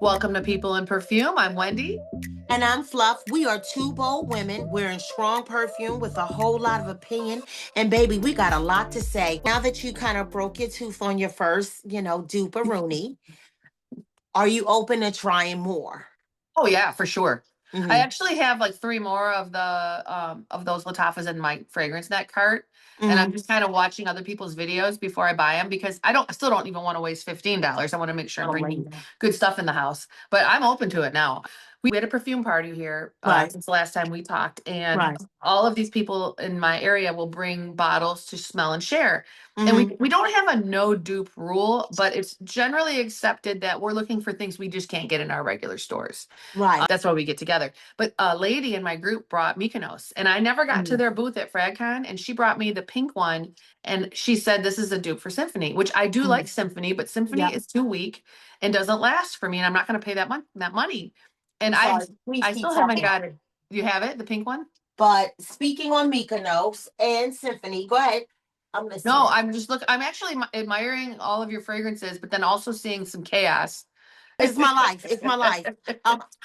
Welcome to People in Perfume. I'm Wendy. And I'm Fluff. We are two bold women wearing strong perfume with a whole lot of opinion. And baby, we got a lot to say. Now that you kind of broke your tooth on your first, duperoonie, are you open to trying more? Oh yeah, for sure. I Mm-hmm. actually have like three more of the of those Lattafas in my fragrance net cart, and I'm Mm-hmm. just kind of watching other people's videos before I buy them because I still don't even want to waste $15. I want to make sure I'm Oh, bringing good stuff in the house, but I'm open to it now. We had a perfume party here right, since the last time we talked, and right. all of these people in my area will bring bottles to smell and share. And we, Mm-hmm. we don't have a no dupe rule, but it's generally accepted that we're looking for things we just can't get in our regular stores. Right. That's why we get together. But a lady in my group brought Mykonos, and I never got to Mm-hmm. their booth at FragCon, and she brought me the pink one, and she said this is a dupe for Symphony, which I do like Symphony, but Yeah. Symphony is too weak and doesn't last for me, and I'm not going to pay that money. And I'm I sorry. Please I keep still haven't talking. got it. You have it, the pink one? But speaking on Mykonos and Symphony, go ahead. I'm No, listening. I'm actually admiring all of your fragrances, but then also seeing some chaos. It's my life. It's my life.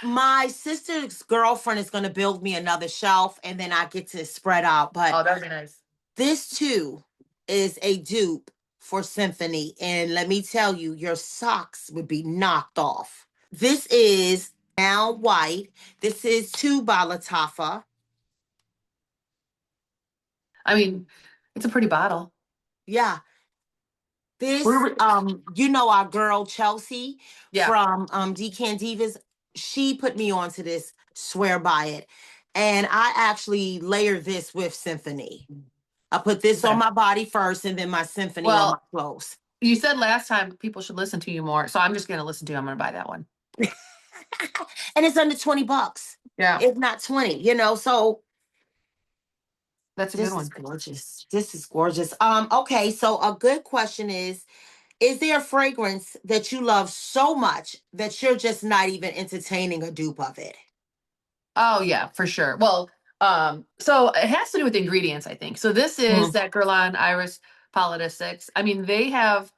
My sister's girlfriend is going to build me another shelf, and then I get to spread out. But Oh, that'd be nice. this too is a dupe for Symphony, and let me tell you, your socks would be knocked off. This is now white. This is two Balatafa. I mean, it's a pretty bottle. Yeah. This, Where we- our girl Chelsea Yeah. from Decan Divas, she put me onto this, swear by it. And I actually layer this with Symphony. I put this on Okay. my body first and then my Symphony on my Well, clothes. you said last time people should listen to you more, so I'm just going to listen to you. I'm going to buy that one. And it's under $20, Yeah, if not 20, so that's a good this is one. gorgeous. This is gorgeous. Okay, so a good question is there a fragrance that you love so much that you're just not even entertaining a dupe of it? Oh yeah, for sure. Well, so it has to do with ingredients, I think. So this is Mhm. that Guerlain Iris Pallida 6. I mean, they have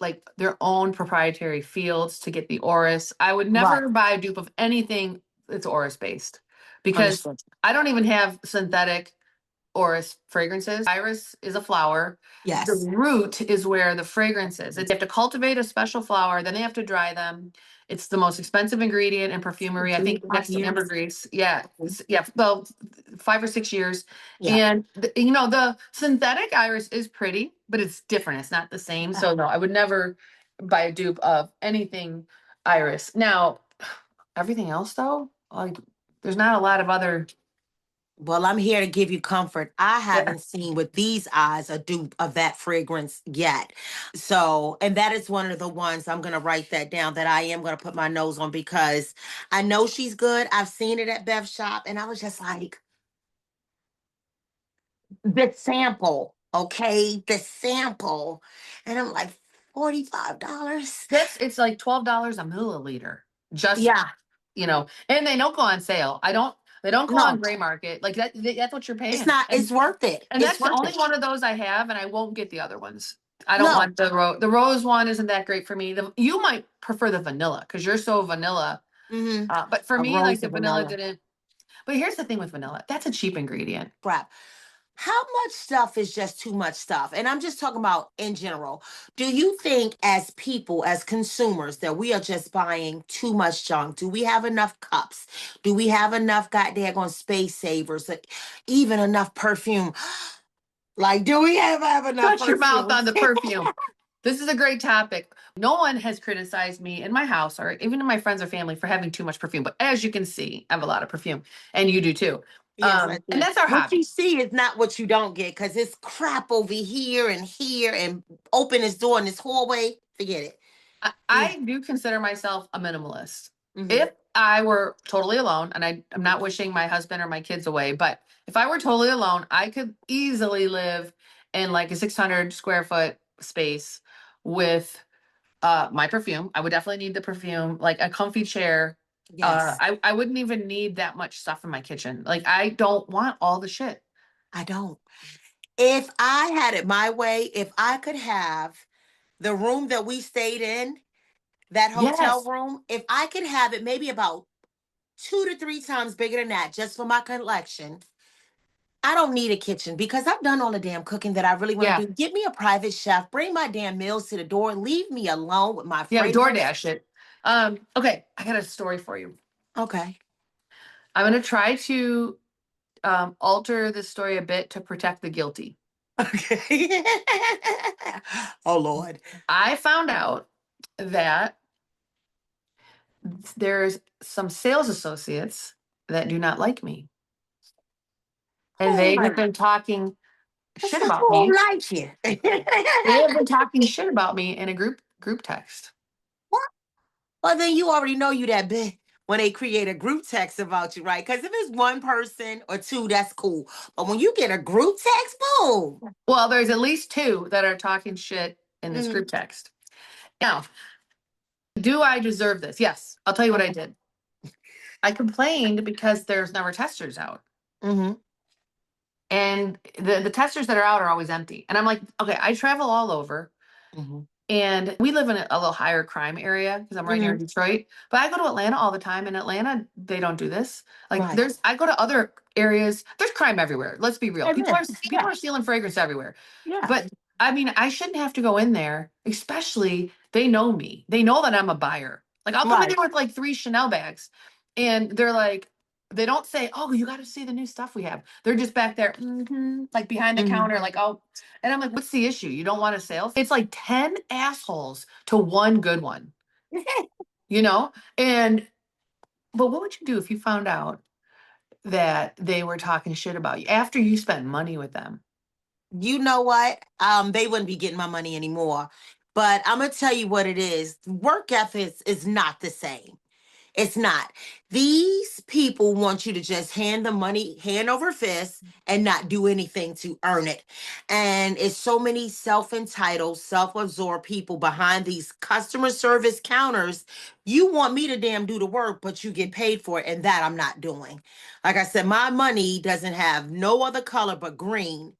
like their own proprietary fields to get the orris. I would Right. never buy a dupe of anything that's orris based because Understood. I don't even have synthetic orris fragrances. Iris is a flower. The Yes. root is where the fragrance is. They have to cultivate a special flower, then they have to dry them. It's the most expensive ingredient in perfumery. I think next to 5 years. ambergris. Yeah, yeah. Well, 5 or 6 years. Yeah. And the synthetic iris is pretty, but it's different. It's not the same. So no, I would never buy a dupe of anything iris. Now, everything else though, like there's not a lot of other. Well, I'm here to give you comfort. I haven't seen with these eyes a dupe of that fragrance yet. So, and that is one of the ones I'm going to write that down that I am going to put my nose on because I know she's good. I've seen it at Bev's shop and I was just like, the sample, okay? The sample. And I'm like, $45. It's like $12 a milliliter. Just, Yeah. and they don't go on sale. They don't go on No, gray market. Like that's what you're it's paying. not, And it's worth it. and It's that's the worth only it. one of those I have, and I won't get the other ones. I don't No, want the rose one isn't that great for me. You might prefer the vanilla because you're so vanilla. mm-hmm. But for A me, like rose the of vanilla vanilla. didn't. But here's the thing with vanilla. That's a cheap ingredient. Crap. How much stuff is just too much stuff? And I'm just talking about in general. Do you think, as people, as consumers, that we are just buying too much junk? Do we have enough cups? Do we have enough goddamn space savers? Like, even enough perfume? Like, do we have enough Shut your mouth on perfumes? the perfume. This is a great topic. No one has criticized me in my house or even in my friends or family for having too much perfume. But as you can see, I have a lot of perfume, and you do too. Yes, I And do. that's our What you hobby. see is not what you don't get because it's crap over here and open this door in this hallway. Forget it. I do consider myself a minimalist. Mm-hmm. If I were totally alone, and I'm not wishing my husband or my kids away, but if I were totally alone, I could easily live in like a 600 square foot space with my perfume. I would definitely need the perfume, like a comfy chair. Yes, I wouldn't even need that much stuff in my kitchen. Like I don't want all the shit. I don't. If I had it my way, if I could have the room that we stayed in that hotel Yes. room, if I could have it maybe about 2 to 3 times bigger than that just for my collection, I don't need a kitchen because I've done all the damn cooking that I really want Yeah. to do. Get me a private chef, bring my damn meals to the door, leave me alone with my Yeah. fragrance. DoorDash it. Okay. I got a story for you. Okay. I'm going to try to alter the story a bit to protect the guilty. Okay. Oh Lord. I found out that there's some sales associates that do not like me, and Oh they my, have been talking shit that's a about whole me. life here. They have been talking shit about me in a group text. Well, then you already know you that big when they create a group text about you, right? Because if it's one person or two, that's cool. But when you get a group text, boom. Well, there's at least two that are talking shit in this Mm-hmm. group text. Now, do I deserve this? Yes. I'll tell you what I did. I complained because there's never testers out. Mm-hmm. And the testers that are out are always empty. And I'm like, okay, I travel all over. Mm-hmm. And we live in a little higher crime area because I'm right near Mm-hmm. Detroit. But I go to Atlanta all the time. In Atlanta, they don't do this. Like Right. I go to other areas. There's crime everywhere. Let's be real. People Amen. are Yeah. people are stealing fragrance everywhere. Yeah. But I mean, I shouldn't have to go in there. Especially they know me. They know that I'm a buyer. Like I'll come in Right. there with like 3 Chanel bags, and they're like, they don't say, "Oh, you got to see the new stuff we have." They're just back there, like behind the Mm-hmm. counter, like, "Oh." And I'm like, what's the issue? You don't want a sale? It's like 10 assholes to one good one, you know? And, but what would you do if you found out that they were talking shit about you after you spent money with them? You know what? They wouldn't be getting my money anymore. But I'm gonna tell you what it is. Work ethics is not the same. It's not. These people want you to just hand the money hand over fist and not do anything to earn it. And it's so many self-entitled, self-absorbed people behind these customer service counters. You want me to damn do the work, but you get paid for it, and that I'm not doing. Like I said, my money doesn't have no other color but green.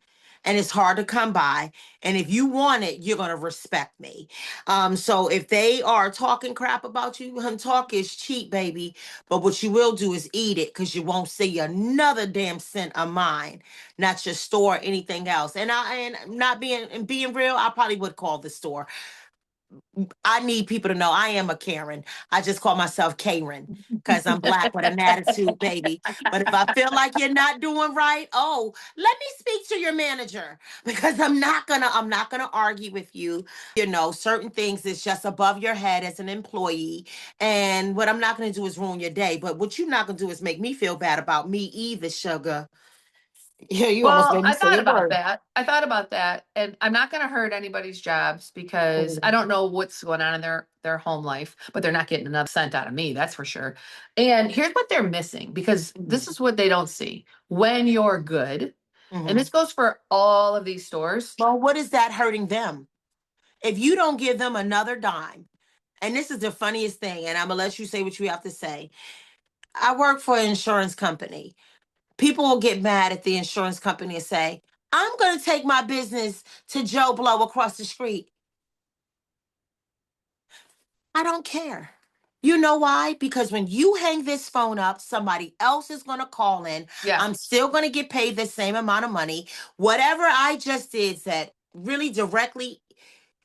And it's hard to come by. And if you want it, you're gonna respect me. So if they are talking crap about you, hun, talk is cheap, baby. But what you will do is eat it because you won't see another damn cent of mine, not your store or anything else. And not being real, I probably would call the store. I need people to know I am a Karen. I just call myself Karen because I'm black with an attitude, baby. But if I feel like you're not doing right, oh, let me speak to your manager because I'm not gonna argue with you. You know, certain things is just above your head as an employee. And what I'm not gonna do is ruin your day. But what you're not gonna do is make me feel bad about me either, sugar. Yeah, you almost Well, made me I say thought a about word. that. I thought about that, and I'm not going to hurt anybody's jobs because I Mhm. don't know what's going on in their home life, but they're not getting enough cent out of me, that's for sure. And here's what they're missing because this Mhm. is what they don't see. When you're good, and this Mhm. goes for all of these stores. Well, what is that hurting them? If you don't give them another dime, and this is the funniest thing, and I'm gonna let you say what you have to say. I work for an insurance company. People will get mad at the insurance company and say, I'm gonna take my business to Joe Blow across the street. I don't care. You know why? Because when you hang this phone up, somebody else is going to call in. Yeah. I'm still going to get paid the same amount of money. Whatever I just did that really directly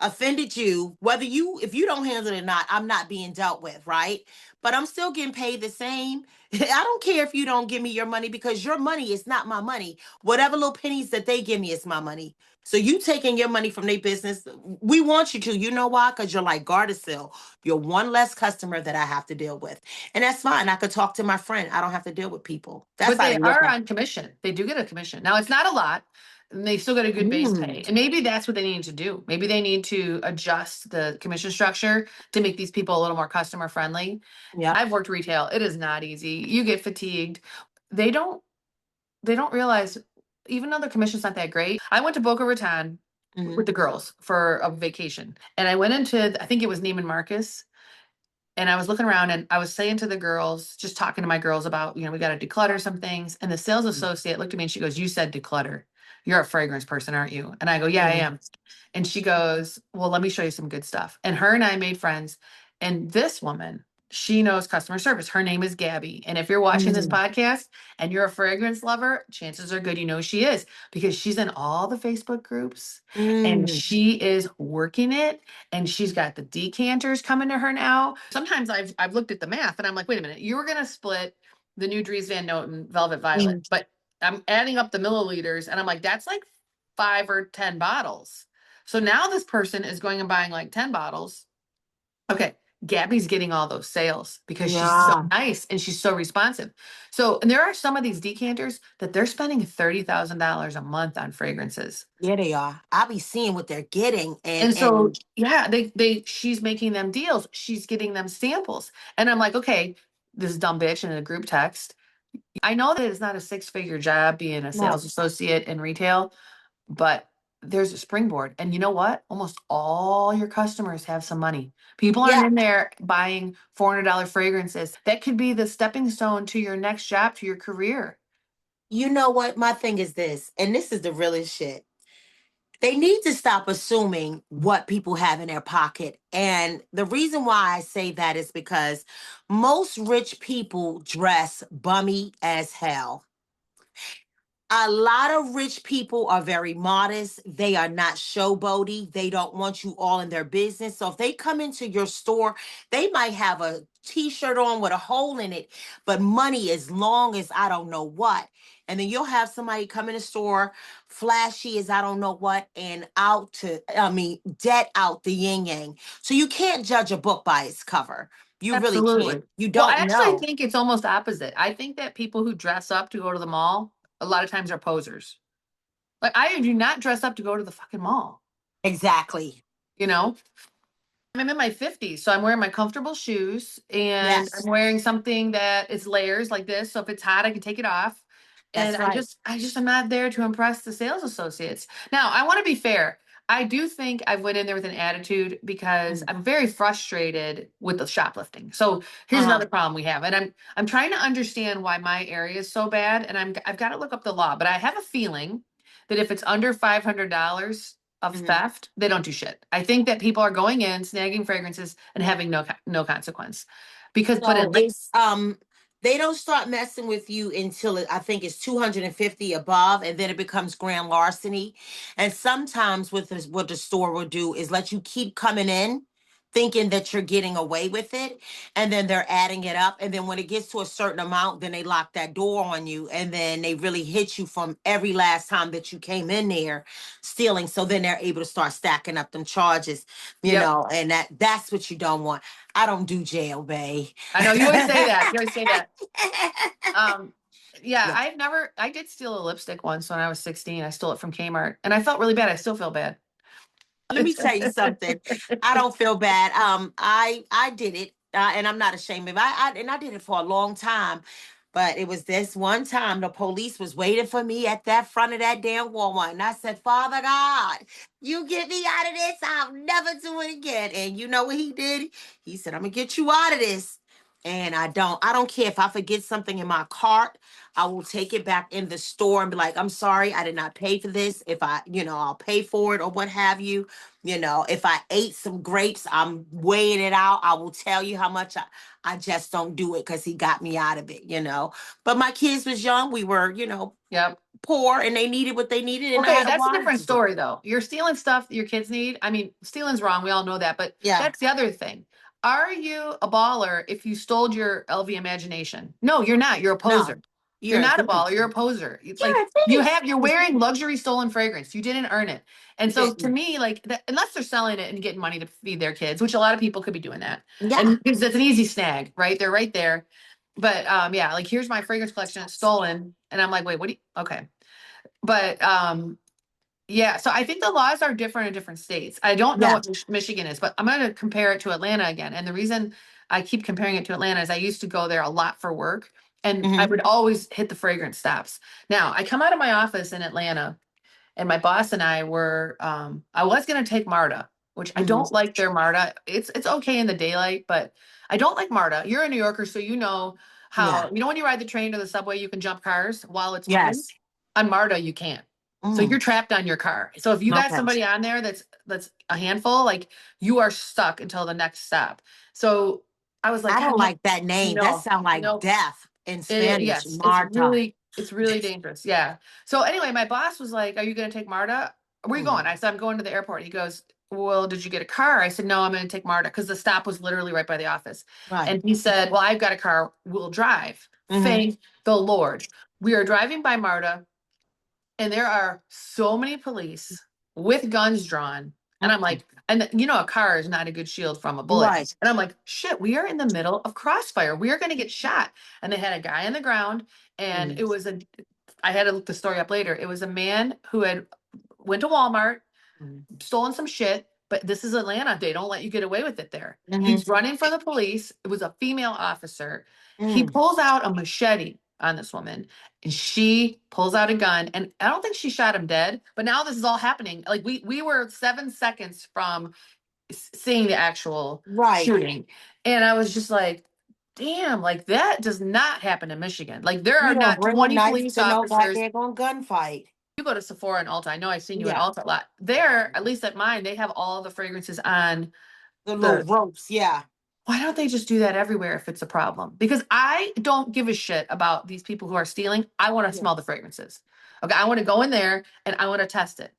offended you, if you don't handle it or not, I'm not being dealt with, right? But I'm still getting paid the same. I don't care if you don't give me your money because your money is not my money. Whatever little pennies that they give me is my money. So you taking your money from their business, we want you to. You know why? Because you're like Gardasil. You're one less customer that I have to deal with. And that's fine. I could talk to my friend. I don't have to deal with people. That's But how they they look are at on commission. They do get a commission. Now it's not a lot, and they still get a it. good base Mm. pay. And maybe that's what they need to do. Maybe they need to adjust the commission structure to make these people a little more customer friendly. Yep. I've worked retail. It is not easy. You get fatigued. They don't they don't realize even though the commission's not that great. I went to Boca Raton with Hmm. the girls for a vacation. And I went into I think it was Neiman Marcus, and I was looking around and I was saying to the girls, just talking to my girls about, we got to declutter some things. And the sales associate looked at me and she goes, "You said declutter. You're a fragrance person, aren't you?" And I go, "Yeah, I Hmm. am." And she goes, "Well, let me show you some good stuff." And her and I made friends. And this woman, she knows customer service. Her name is Gabby. And if you're watching this Mm, podcast and you're a fragrance lover, chances are good you know she is, because she's in all the Facebook groups and mm, she is working it, and she's got the decanters coming to her now. Sometimes I've looked at the math and I'm like, wait a minute, you were gonna split the new Dries Van Noten Velvet Violet, mm. but I'm adding up the milliliters and I'm like, that's like 5 or 10 bottles. So now this person is going and buying like 10 bottles. Okay, Gabby's getting all those sales because she's so Yeah. nice and she's so responsive. So, and there are some of these decanters that they're spending $30,000 a month on fragrances. Yeah, they are. I'll be seeing what they're getting And so, and yeah, she's making them deals. She's getting them samples. And I'm like, okay, this dumb bitch in a group text. I know that it's not a six-figure job being a no. sales associate in retail, but there's a springboard. And you know what? Almost all your customers have some money. People aren't Yeah. in there buying $400 fragrances. That could be the stepping stone to your next job, to your career. You know what? My thing is this, and this is the realest shit. They need to stop assuming what people have in their pocket. And the reason why I say that is because most rich people dress bummy as hell. A lot of rich people are very modest. They are not showboaty. They don't want you all in their business. So if they come into your store, they might have a t-shirt on with a hole in it, but money as long as I don't know what. And then you'll have somebody come in the store, flashy as I don't know what, and dead out the yin yang. So you can't judge a book by its cover. You really can't. Absolutely. You Well, I don't actually know. think it's almost opposite. I think that people who dress up to go to the mall, a lot of times are posers. Like, I do not dress up to go to the fucking mall, Exactly. you know? I'm in my 50s, so I'm wearing my comfortable shoes and I'm Yes, wearing something that is layers like this. So if it's hot, I can take it off. And that's right. I just am not there to impress the sales associates. Now, I want to be fair. I do think I went in there with an attitude because Mm. I'm very frustrated with the shoplifting. So here's Uh-huh. another problem we have. And I'm trying to understand why my area is so bad. And I've got to look up the law, but I have a feeling that if it's under $500 of Mhm. theft, they don't do shit. I think that people are going in, snagging fragrances, and having no consequence. Because, but So in it's they don't start messing with you until I think it's 250 above, and then it becomes grand larceny. And sometimes with this, what the store will do is let you keep coming in thinking that you're getting away with it, and then they're adding it up, and then when it gets to a certain amount, then they lock that door on you, and then they really hit you from every last time that you came in there stealing. So then they're able to start stacking up them charges, yep, and that's what you don't want. I don't do jail, babe. I know you always say that. You always say that. Um, yeah, Yeah. I did steal a lipstick once when I was 16. I stole it from Kmart and I felt really bad. I still feel bad. Let me tell you something. I don't feel bad. I did it, and I'm not ashamed of it. I did it for a long time. But it was this one time the police was waiting for me at that front of that damn Walmart. And I said, Father God, you get me out of this. I'll never do it again. And you know what he did? He said, I'm gonna get you out of this. And I don't care if I forget something in my cart. I will take it back in the store and be like, I'm sorry, I did not pay for this. If I'll pay for it or what have you. If I ate some grapes, I'm weighing it out. I will tell you how much I just don't do it because he got me out of it. But my kids was young. We were, Yep. poor and they needed what they needed and I Okay, had a that's a wallet different to do it. story though. You're stealing stuff that your kids need. I mean, stealing's wrong. We all know that, but Yeah. that's the other thing. Are you a baller if you stole your LV imagination? No, you're not. You're a No, poser. You're you're a not a thief. baller. You're a poser. It's You're like a thief. you're wearing luxury stolen fragrance. You didn't earn it. And You so to didn't. me, like that, unless they're selling it and getting money to feed their kids, which a lot of people could be doing that. Yeah. And because it's an easy snag, right? They're right there. But yeah, like here's my fragrance collection. It's stolen. And I'm like, wait, what do you okay. But yeah, so I think the laws are different in different states. I don't know Yeah. what Michigan is, but I'm going to compare it to Atlanta again. And the reason I keep comparing it to Atlanta is I used to go there a lot for work and I Hmm. would always hit the fragrance stops. Now, I come out of my office in Atlanta and my boss and I were I was going to take MARTA, which I Hmm. don't like their MARTA. It's okay in the daylight, but I don't like MARTA. You're a New Yorker, so you know Yeah. how when you ride the train or the subway, you can jump cars while it's moving. Yes. On MARTA, you can't. So Mm, you're trapped on your car. So if you got okay. somebody on there that's a handful, like you are stuck until the next stop. So I was like, I don't God, no, like that name. That no, sounds like no. death in Spanish, Yes, Marta. it's really dangerous. Yeah. So anyway, my boss was like, "Are you going to take Marta? Where are you Mm, going?" I said, "I'm going to the airport." He goes, "Well, did you get a car?" I said, "No, I'm going to take Marta because the stop was literally right by the office." right. And he said, "Well, I've got a car. We'll drive." Hmm. Thank the Lord. We are driving by Marta, and there are so many police with guns drawn. And I'm like, and you know, a car is not a good shield from a bullet. Right. And I'm like, shit, we are in the middle of crossfire. We are going to get shot. And they had a guy on the ground, and Mm, it was I had to look the story up later. It was a man who had went to Walmart, mm, stolen some shit, but this is Atlanta. They don't let you get away with it there. mhm, He's running from the police. It was a female officer. He mm. pulls out a machete on this woman, and she pulls out a gun. And I don't think she shot him dead, but now this is all happening. Like we were 7 seconds from seeing the actual Right. shooting. And I was just like, damn, like that does not happen in Michigan. Like there You are don't not bring a 20 knife police to no officers. goddamn gunfight. You go to Sephora and Ulta. I know I've seen you in Yeah. Ulta a lot. There, at least at mine, they have all the fragrances on The little the. ropes. Yeah. Why don't they just do that everywhere if it's a problem? Because I don't give a shit about these people who are stealing. I want to Yeah. smell the fragrances. Okay, I want to go in there and I want to test it.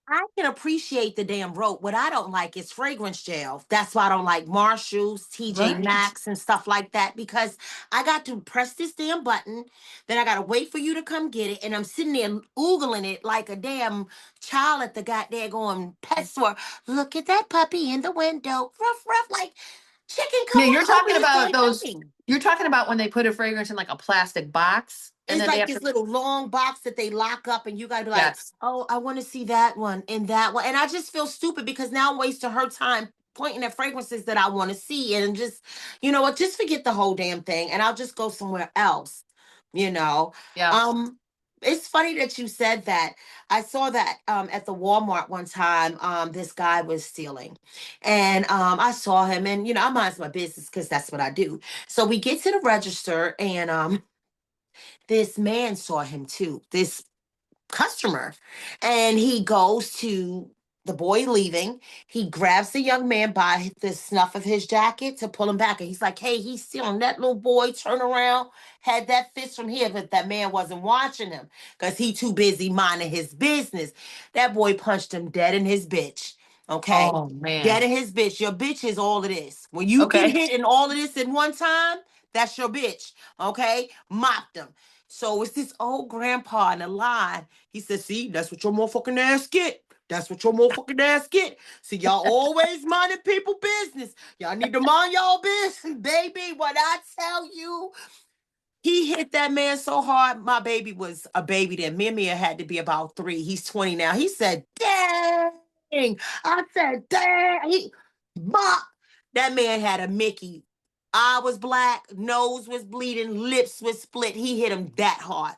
I can appreciate the damn rope. What I don't like is fragrance gel. That's why I don't like Marshalls, TJ Right. Maxx, and stuff like that because I got to press this damn button, then I got to wait for you to come get it, and I'm sitting there oogling it like a damn child at the goddamn going pet store. Look at that puppy in the window. Ruff, ruff, like chicken, come Yeah, on, you're open talking the about damn those. thing. You're talking about when they put a fragrance in like a plastic box and It's then they like have this to. little long box that they lock up, and you gotta be like, Yes. oh, I want to see that one and that one. And I just feel stupid because now I'm wasting her time pointing at fragrances that I want to see. And just, you know what, just forget the whole damn thing and I'll just go somewhere else, you know. Yeah. Um, it's funny that you said that. I saw that at the Walmart one time. This guy was stealing, and I saw him, and I mind my business because that's what I do. So we get to the register, and this man saw him too, this customer, and he goes to the boy leaving. He grabs the young man by the snuff of his jacket to pull him back, and he's like, hey, he's stealing. That little boy turn around, had that fist from here, but that man wasn't watching him because he too busy minding his business. That boy punched him dead in his bitch. Okay, Oh dead man. in his bitch. Your bitch is all of this. When you get Okay. hit in all of this in one time, that's your bitch. Okay, mopped him. So it's this old grandpa in the line. He said, see, that's what your motherfucking ass get. That's what your motherfucking ass get. See, y'all always minding people business. Y'all need to mind y'all business, baby. What I tell you, he hit that man so hard. My baby was a baby then. Me and Mia had to be about 3. He's 20 now. He said, dang. I said, dang. He, bop. That man had a Mickey. Eye was black, nose was bleeding, lips was split. He hit him that hard.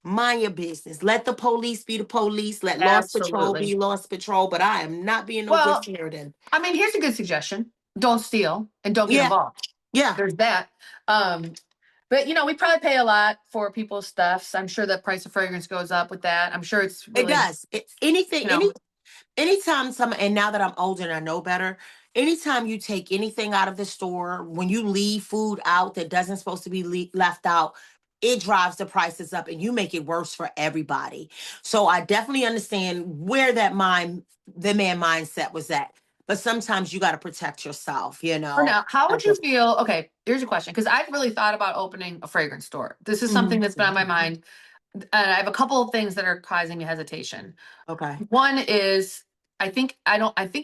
Mind your business. Let the police be the police. Let Lost Patrol Absolutely. be Lost Patrol. But I am not being no good Well, Samaritan. I mean, here's a good suggestion. Don't steal and don't get Yeah, involved. yeah, There's that. Um, but we probably pay a lot for people's stuffs. I'm sure the price of fragrance goes up with that. I'm sure it's it really, does. It's anything, you know, anytime some, and now that I'm older and I know better, anytime you take anything out of the store, when you leave food out that doesn't supposed to be left out, it drives the prices up and you make it worse for everybody. So I definitely understand where the man mindset was at. But sometimes you got to protect yourself, you for know. now, how I would you just, feel? Okay, here's a question because I've really thought about opening a fragrance store. This is something mhm. that's been on my mind. And I have a couple of things that are causing me hesitation. Okay. One is I think I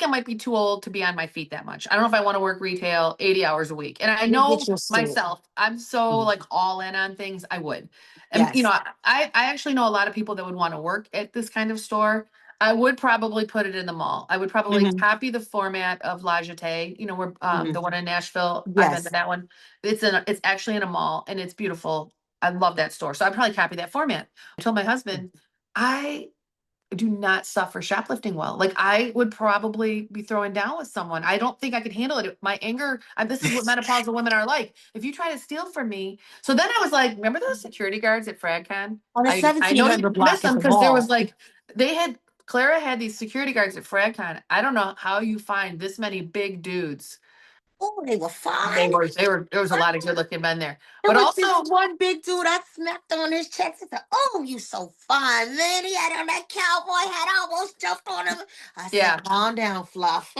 might be too old to be on my feet that much. I don't know if I want to work retail 80 hours a week. And I You get know your store. myself, I'm so Mhm. like all in on things, I would. And Yes. I actually know a lot of people that would want to work at this kind of store. I would probably put it in the mall. I would probably Hmm. copy the format of La Jetée, where Hmm. the one in Nashville. I've been to Yes. that one. It's actually in a mall and it's beautiful. I love that store. So I'd probably copy that format. I told my husband, I do not suffer shoplifting well. Like I would probably be throwing down with someone. I don't think I could handle it. My anger, this is what menopausal women are like. If you try to steal from me. So then I was like, remember those security guards at FragCon? On the I know you 1700 miss block at them the because there was mall. like, Clara had these security guards at FragCon. I don't know how you find this many big dudes. Oh, they were fine. There was a lot of good looking men there. There But was this also, one big dude I smacked on his chest. I said, "Oh, you so fine, man." He had on that cowboy hat. I almost jumped on him. I said, yeah. "Calm down, Fluff."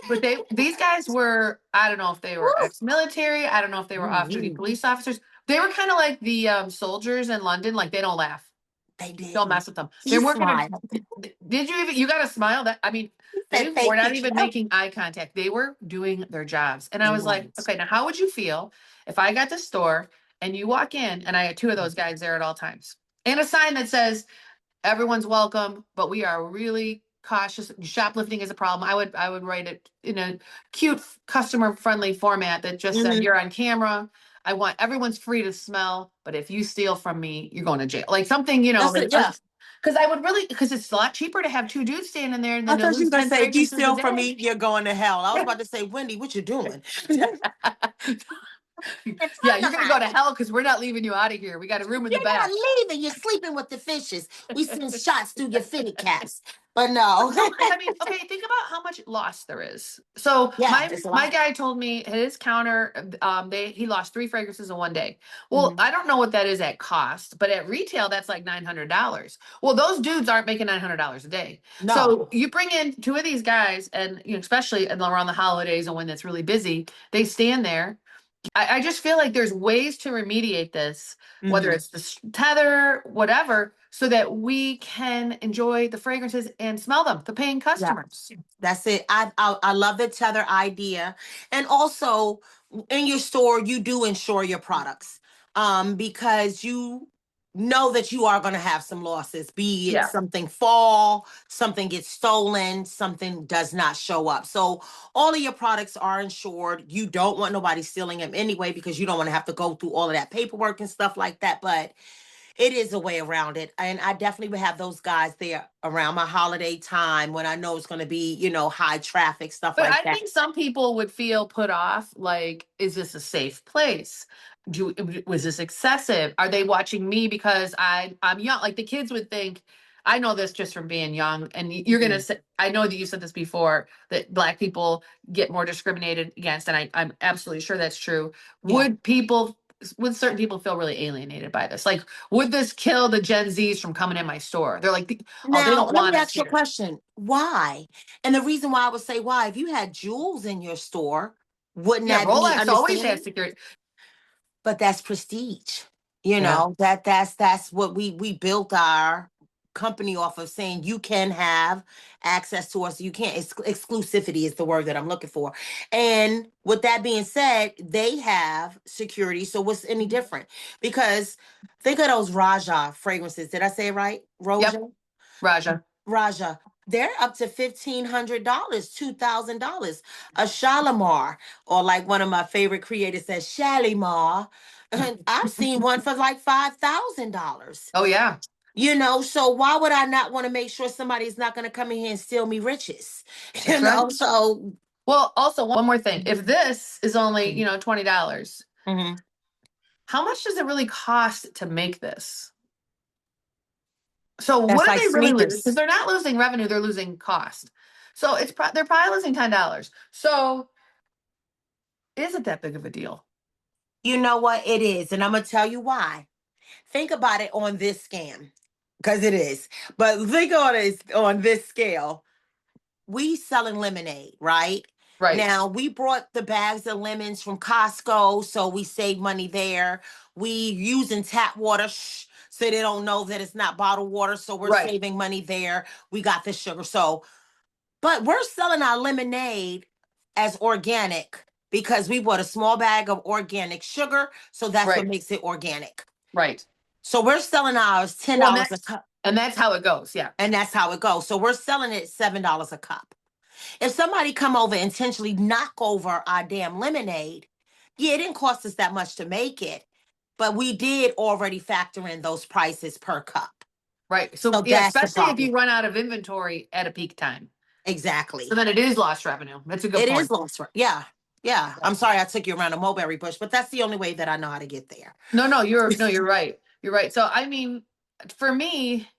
But these guys were, I don't know if they were Woo. ex-military, I don't know if they were off-duty Mhm. police officers. They were kind of like the soldiers in London, like they don't laugh. They Don't didn't. mess with them. He They weren't gonna smiled. did you got a smile that He they said, were "Thank not you, even Jeff." making eye contact. They were doing their jobs. And I They was like, weren't. okay, now how would you feel if I got to the store and you walk in and I had two of those guys there at all times? And a sign that says everyone's welcome, but we are really cautious. Shoplifting is a problem. I would write it in a cute, customer friendly format that just said, Mhm. you're on camera. I want everyone's free to smell, but if you steal from me, you're going to jail. Like something, That's like it. Yeah. because I would really because it's a lot cheaper to have two dudes standing there I than to thought you lose were gonna 10 say, if you fragrances a steal from day. me, you're going to hell. I was about to say, Wendy, what you doing? It's Yeah, talking you're gonna go about. to hell because we're not leaving you out of here. We got a room in the You're not back. leaving. You're sleeping with the fishes. We send shots through your fitted caps. But no. No, I mean, okay, think about how much loss there is. So Yeah, my it's a my lot. guy told me at his counter, he lost three fragrances in one day. Well, Mhm. I don't know what that is at cost, but at retail, that's like $900. Well, those dudes aren't making $900 a day. No. So you bring in two of these guys, and especially around the holidays and when it's really busy, they stand there. I just feel like there's ways to remediate this, whether Mhm. it's the tether, whatever, so that we can enjoy the fragrances and smell them, the paying Yeah. customers. That's it. I love the tether idea. And also in your store, you do insure your products. Because you know that you are going to have some losses, be it Yeah. something fall, something gets stolen, something does not show up. So all of your products are insured. You don't want nobody stealing them anyway, because you don't want to have to go through all of that paperwork and stuff like that. But it is a way around it. And I definitely would have those guys there around my holiday time when I know it's going to be, high traffic, stuff But like I that. think some people would feel put off, like, is this a safe place? Was this excessive? Are they watching me because I'm young? Like the kids would think, I know this just from being young, and you're gonna Mhm. say, I know that you said this before, that Black people get more discriminated against, and I'm absolutely sure that's true. Yeah. Would certain people feel really alienated by this? Like, would this kill the Gen Zs from coming in my store? They're like, oh, they Now, don't let me want us ask you a here. question. Why? And the reason why I would say why, if you had jewels in your store, wouldn't Yeah, that be Rolex always has understanding? security. But that's prestige. Yeah. That's what we built our company off of, saying you can have access to us. You can't. Exclusivity is the word that I'm looking for. And with that being said, they have security. So what's any different? Because think of those Raja fragrances. Did I say it right? Yep, Roja? Raja. Raja. They're up to $1,500, $2,000. A Shalimar, or like one of my favorite creators says, Shalimar. And I've seen one for like $5,000. Oh yeah, So why would I not want to make sure somebody's not going to come in here and steal me riches? that's right. So. Well, also one more thing. If this is only, $20, Mhm. how much does it really cost to make this? So what That's do like they really lose? Because sneakers. they're not losing revenue, they're losing cost. So they're probably losing $10. So is it that big of a deal? You know what? It is. And I'm going to tell you why. Think about it on this scam, because it is. But think on it on this scale. We selling lemonade, right? Right, Now we brought the bags of lemons from Costco, so we save money there. We using tap water, so they don't know that it's not bottled water, so we're right, saving money there. We got the sugar, but we're selling our lemonade as organic because we bought a small bag of organic sugar, so that's what right, makes it organic. right. So we're selling ours ten Well, and dollars a that's cup, and that's how it goes. Yeah. and that's how it goes. So we're selling it $7 a cup. If somebody come over intentionally knock over our damn lemonade, yeah, it didn't cost us that much to make it, but we did already factor in those prices per cup. Right. So So yeah, that's the especially if you problem. run out of inventory at a peak time. So Exactly. then it is lost revenue. That's a good It is point. lost. Yeah. Yeah. I'm sorry I took you around a mulberry bush, but that's the only way that I know how to get there. No, you're right. You're right. So I mean, for me,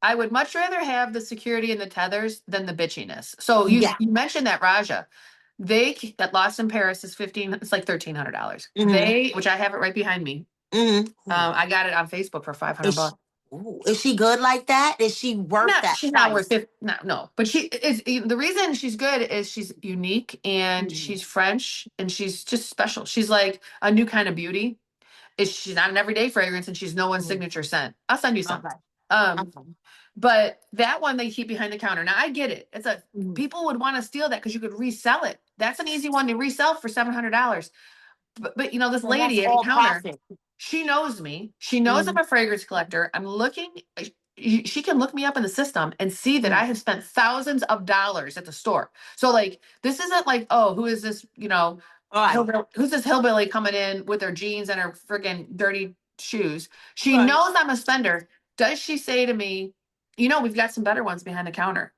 I would much rather have the security and the tethers than the bitchiness. So you Yeah. you mentioned that Raja, that Lost in Paris is 15. It's like $1,300. Hmm. Which I have it right behind me. Hmm. I got it on Facebook for 500 Is she, bucks. is she good like that? Is she worth Not that she's not worth price? it. No, but she is the reason she's good is she's unique and Mhm. she's French and she's just special. She's like a new kind of beauty. She's not an everyday fragrance and she's no one's Mhm. signature scent. I'll send you some. Okay. Um, Okay. but that one they keep behind the counter. Now I get it. Mhm. People would want to steal that because you could resell it. That's an easy one to resell for $700. But this And that's lady at the all counter, profit. she knows me. She knows I'm Mhm. a fragrance collector. I'm looking. She can look me up in the system and see that I Mhm. have spent thousands of dollars at the store. So like this isn't like, oh, who is this? All right. Hillbilly, who's this hillbilly coming in with her jeans and her friggin' dirty shoes? She Right. knows I'm a spender. Does she say to me, we've got some better ones behind the counter?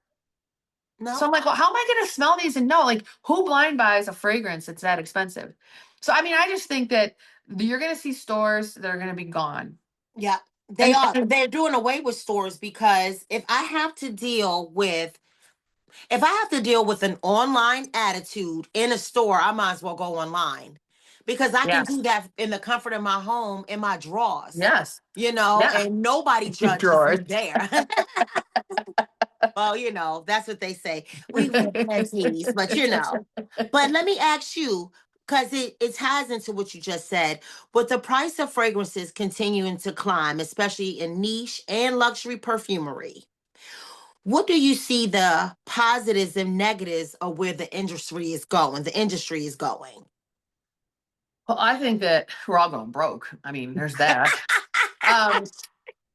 So No. I'm like, well, how am I going to smell these and know? Like, who blind buys a fragrance that's that expensive? So, I mean, I just think that you're going to see stores that are going to be gone. Yeah. They And, are. and They're doing away with stores because if I have to deal with an online attitude in a store, I might as well go online because I can yes, do that in the comfort of my home in my drawers, yes, yeah, and nobody judges drawers. me there. Well, that's what they say. We panties, but But let me ask you, because it ties into what you just said. With the price of fragrances continuing to climb, especially in niche and luxury perfumery, what do you see the positives and negatives of where the industry is going? The industry is going. Well, I think that we're all going broke. I mean, there's that. Um,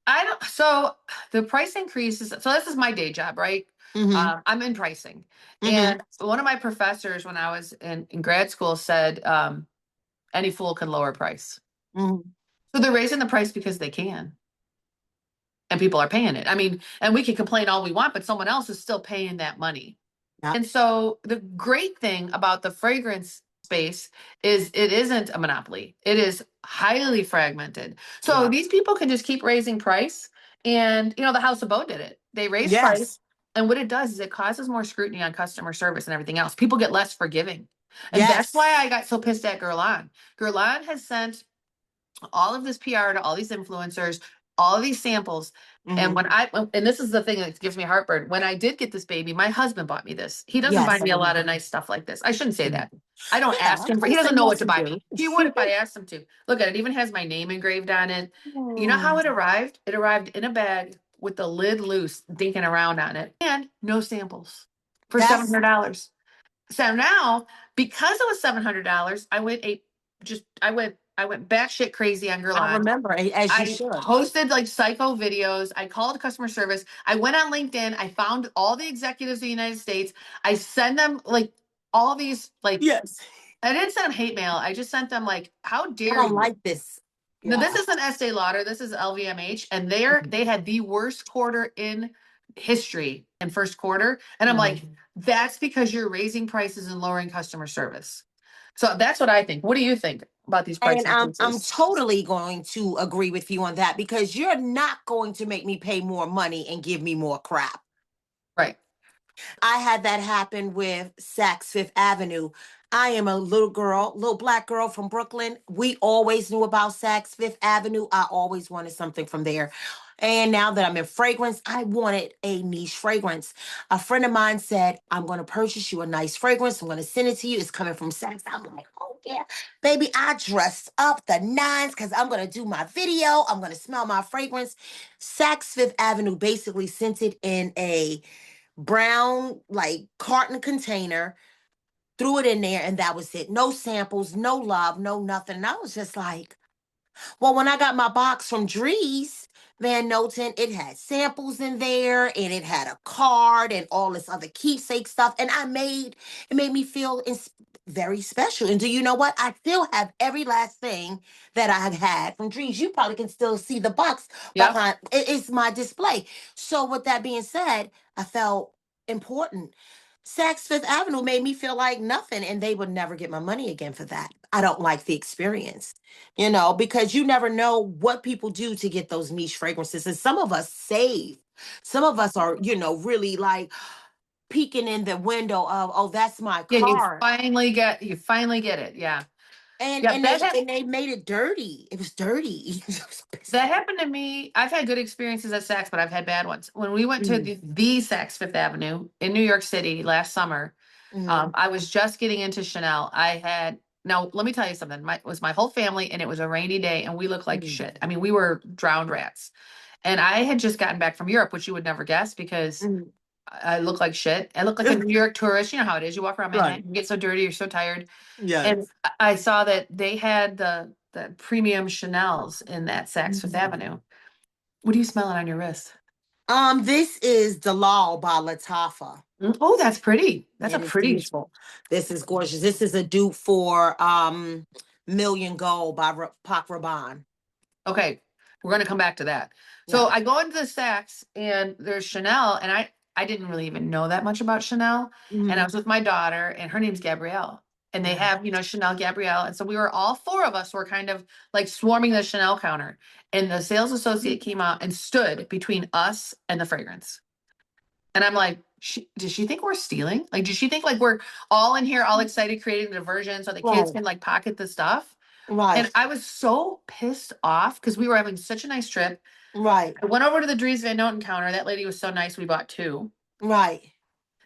I don't. So the price increases. So this is my day job, right? Mm-hmm. I'm in pricing, Mm-hmm. and one of my professors when I was in grad school said, "Any fool can lower price." Mm-hmm. So they're raising the price because they can, and people are paying it. I mean, and we can complain all we want, but someone else is still paying that money. Yep. And so the great thing about the fragrance space is it isn't a monopoly. It is highly fragmented. So Yeah. these people can just keep raising price. And the House of Bow did it. They raised price. Yes. And what it does is it causes more scrutiny on customer service and everything else. People get less forgiving. And that's Yes. why I got so pissed at Guerlain. Guerlain has sent all of this PR to all these influencers, all of these samples. And Mm-hmm. and this is the thing that gives me heartburn. When I did get this baby, my husband bought me this. He doesn't buy Yes. me a lot of nice stuff like this. I shouldn't say Mhm. that. I don't Yeah, ask I'm him for, he gonna say doesn't know what yes, to you buy me. do. He would if I asked him to. Look at it, even has my name engraved on it. You know how Mm. it arrived? It arrived in a bag with the lid loose, dinking around on it, and no samples for That's $700. So now, because it was $700, I went batshit crazy on I Guerlain. remember as you I should. posted like psycho videos. I called customer service. I went on LinkedIn. I found all the executives of the United States. I send them like all these like Yes. I didn't send them hate mail. I just sent them like, how I dare don't you? like this. Now this Yeah. isn't Estee Lauder. This is LVMH, and Mhm. they had the worst quarter in history in first quarter. And I'm like, Mhm. that's because you're raising prices and lowering customer service. So that's what I think. What do you think about these price And I'm increases? totally going to agree with you on that because you're not going to make me pay more money and give me more crap. Right. I had that happen with Saks Fifth Avenue. I am a little girl, little black girl from Brooklyn. We always knew about Saks Fifth Avenue. I always wanted something from there. And now that I'm in fragrance, I wanted a niche fragrance. A friend of mine said, I'm going to purchase you a nice fragrance. I'm going to send it to you. It's coming from Saks. I'm like, oh, yeah. Baby, I dressed up the nines because I'm going to do my video. I'm going to smell my fragrance. Saks Fifth Avenue basically sent it in a brown like carton container, threw it in there, and that was it. No samples, no love, no nothing. And I was just like, well, when I got my box from Dries Van Noten, it had samples in there and it had a card and all this other keepsake stuff. And it made me feel very special. And do you know what? I still have every last thing that I have had from Dreams. You probably can still see the box Yep. behind it's my display. So with that being said, I felt important. Saks Fifth Avenue made me feel like nothing, and they would never get my money again for that. I don't like the experience, because you never know what people do to get those niche fragrances. And some of us save. Some of us are, really like peeking in the window of, oh, that's my Yeah, car. you finally get it. Yeah. And Yeah, and they and they made it dirty. It was dirty. It was that happened to me. I've had good experiences at Saks, but I've had bad ones. When we went to mm, the Saks Fifth Avenue in New York City last summer, mm, I was just getting into Chanel. Now let me tell you something. It was my whole family, and it was a rainy day, and we looked like mm, shit. I mean, we were drowned rats. And I had just gotten back from Europe, which you would never guess because mm. I look like shit. I look like a New York tourist. You know how it is. You walk around Right. Manhattan, you get so dirty, you're so tired. And Yes. I saw that they had the premium Chanel's in that Saks Fifth Mm. Avenue. What are you smelling on your wrist? This is Dalal by Latafa. Oh, that's pretty. That's a It is pretty. beautiful. This is gorgeous. This is a dupe for Million Gold by Pac Rabanne. Okay, we're gonna come back to that. So Yeah. I go into the Saks and there's Chanel, and I didn't really even know that much about Chanel. And I Mhm. was with my daughter, and her name's Gabrielle. And they Yeah. have, Chanel Gabrielle. And so we were all four of us were kind of like swarming the Chanel counter. And the sales associate came out and stood between us and the fragrance. And I'm like, does she think we're stealing? Like, does she think like we're all in here, all excited, creating a diversion so the kids Right. can like pocket the stuff? And Right. I was so pissed off because we were having such a nice trip. Right. I went over to the Dries Van Noten counter. That lady was so nice. We bought two. Right.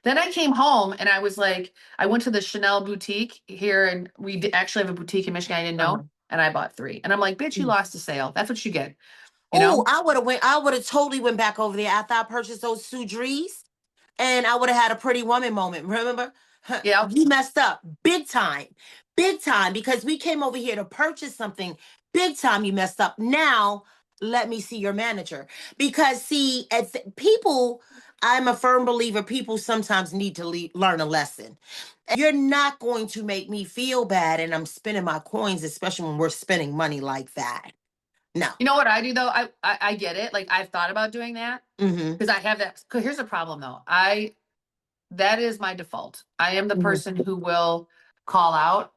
Then I came home and I was like, I went to the Chanel boutique here, and we actually have a boutique in Michigan. I didn't know, Uh-huh. and I bought three. And I'm like, bitch, you lost a sale. That's what you get, you Oh, know? I would have totally went back over there after I purchased those Sudrees, and I would have had a pretty woman moment. Remember? Huh, Yeah. you messed up big time, because we came over here to purchase something big time. You messed up. Now let me see your manager, because see, as people, I'm a firm believer. People sometimes need to learn a lesson. You're not going to make me feel bad, and I'm spending my coins, especially when we're spending money like that. No. You know what I do though? I get it. Like I've thought about doing that Mm-hmm. because I have that. Cause here's the problem though. That is my default. I am the Mm-hmm. person who will call out.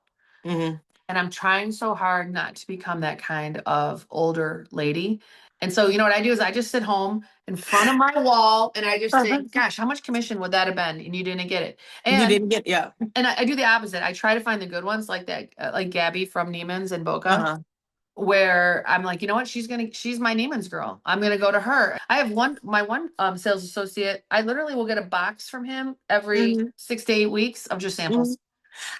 Mm-hmm. And I'm trying so hard not to become that kind of older lady. And so, you know what I do is I just sit home in front of my wall and I just think, gosh, how much commission would that have been? And you didn't get it. You And didn't get, yeah. I do the opposite. I try to find the good ones like that, like Gabby from Neiman's and Boca, Uh-huh. where I'm like, you know what? She's my Neiman's girl. I'm gonna go to her. I have my one sales associate. I literally will get a box from him every Mm-hmm. 6 to 8 weeks of just Mm-hmm. samples.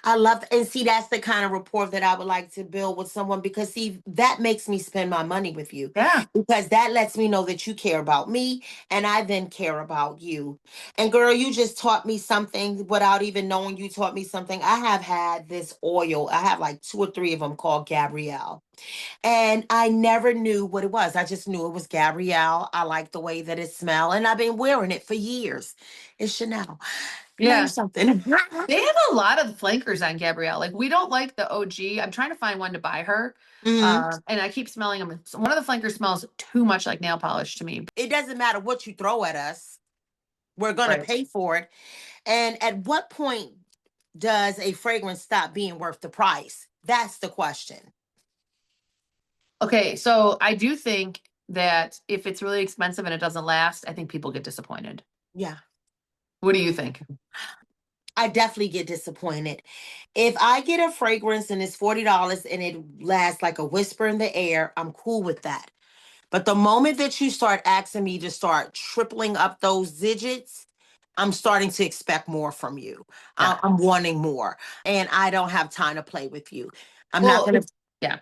I love, and see, that's the kind of rapport that I would like to build with someone, because see, that makes me spend my money with you, Yeah. because that lets me know that you care about me, and I then care about you. And girl, you just taught me something without even knowing you taught me something. I have had this oil. I have like two or three of them called Gabrielle. And I never knew what it was. I just knew it was Gabrielle. I like the way that it smelled, and I've been wearing it for years. It's Chanel. Name Yeah. something. They have a lot of flankers on Gabrielle. Like we don't like the OG. I'm trying to find one to buy her. Mhm. And I keep smelling them. One of the flankers smells too much like nail polish to me. It doesn't matter what you throw at us. We're going to Right. pay for it. And at what point does a fragrance stop being worth the price? That's the question. Okay, so I do think that if it's really expensive and it doesn't last, I think people get disappointed. Yeah. What do you think? I definitely get disappointed. If I get a fragrance and it's $40 and it lasts like a whisper in the air, I'm cool with that. But the moment that you start asking me to start tripling up those digits, I'm starting to expect more from you. Yeah. I'm wanting more, and I don't have time to play with you. I'm not Well, going to. yeah.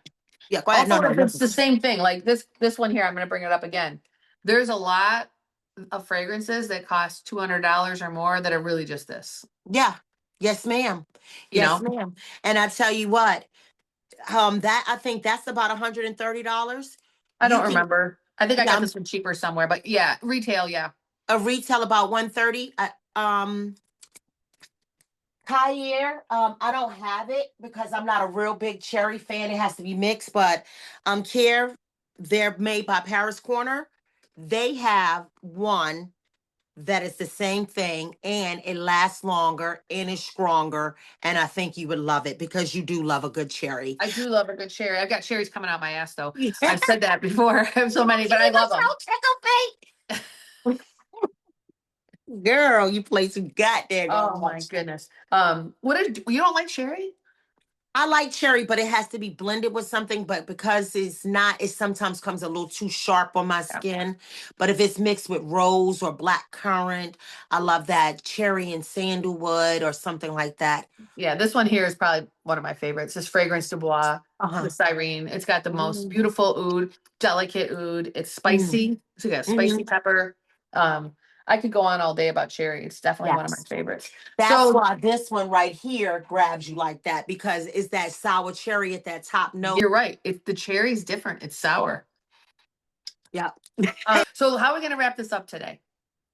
Yeah, go ahead. No, Also, no, if it's listen. the same thing, like this one here, I'm going to bring it up again. There's a lot of fragrances that cost $200 or more that are really just this, Yeah. Yes, ma'am. you Yes, know? ma'am. And I tell you what, that I think that's about $130. I You don't can, remember. I think I yeah, got this one cheaper somewhere, but yeah, retail, yeah. a retail about 130. Kyir, I don't have it because I'm not a real big cherry fan. It has to be mixed, but Kier, they're made by Paris Corner. They have one that is the same thing and it lasts longer and is stronger. And I think you would love it because you do love a good cherry. I do love a good cherry. I've got cherries coming out my ass though. I've said that before. I have so many, but I love them. Girl, you play some goddamn Oh my much. goodness. What is you don't like cherry? I like cherry, but it has to be blended with something. But because it's not, it sometimes comes a little too sharp on my Yeah. skin. But if it's mixed with rose or black currant, I love that cherry and sandalwood or something like that. Yeah, this one here is probably one of my favorites. This Fragrance du Bois, the Uh-huh. Cyrene. It's got the most Mm, beautiful oud, delicate oud. It's mm, spicy. So you got spicy mhm. pepper. Um, I could go on all day about cherry. It's definitely one of my Yes. favorites. That's So why this one right here grabs you like that because it's that sour cherry at that top note. you're right. If the cherry's different, it's sour. Yeah. So how are we gonna wrap this up today?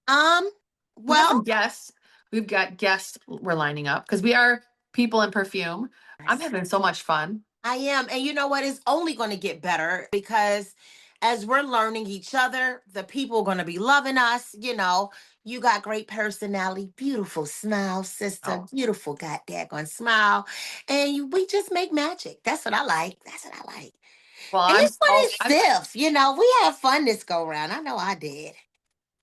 Um, We got some well, guests. We've got guests we're lining up because we are people in perfume. I'm having so much fun. I am. And you know what? It's only going to get better because as we're learning each other, the people are going to be loving us. You know, you got great personality, beautiful smile, sister, Oh, beautiful goddamn smile. And we just make magic. That's what I like. That's what I like. well, And this one is I'm stiff. You know, we had fun this go round. I know I did.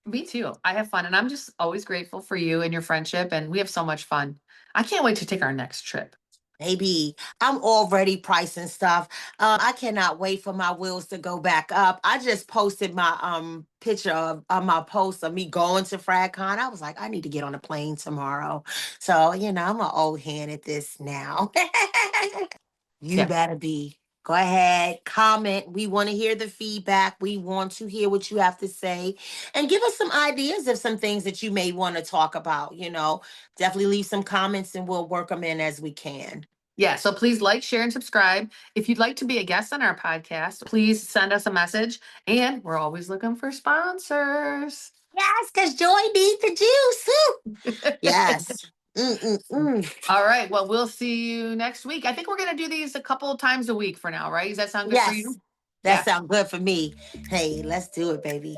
me too. I have fun and I'm just always grateful for you and your friendship and we have so much fun. I can't wait to take our next trip. Maybe I'm already pricing stuff. I cannot wait for my wheels to go back up. I just posted my picture of my post of me going to FragCon. I was like, I need to get on a plane tomorrow. So, you know, I'm an old hand at this now. You Yeah. better be. Go ahead, comment. We want to hear the feedback. We want to hear what you have to say and give us some ideas of some things that you may want to talk about. You know, definitely leave some comments and we'll work them in as we can. Yeah. So please like, share, and subscribe. If you'd like to be a guest on our podcast, please send us a message. And we're always looking for sponsors. Yes, because Joy needs the juice. Woo. Yes. Mm-mm-mm. All right. Well, we'll see you next week. I think we're going to do these a couple of times a week for now, right? Does that sound good for Yes. you? That Yeah. sounds good for me. Hey, let's do it, baby.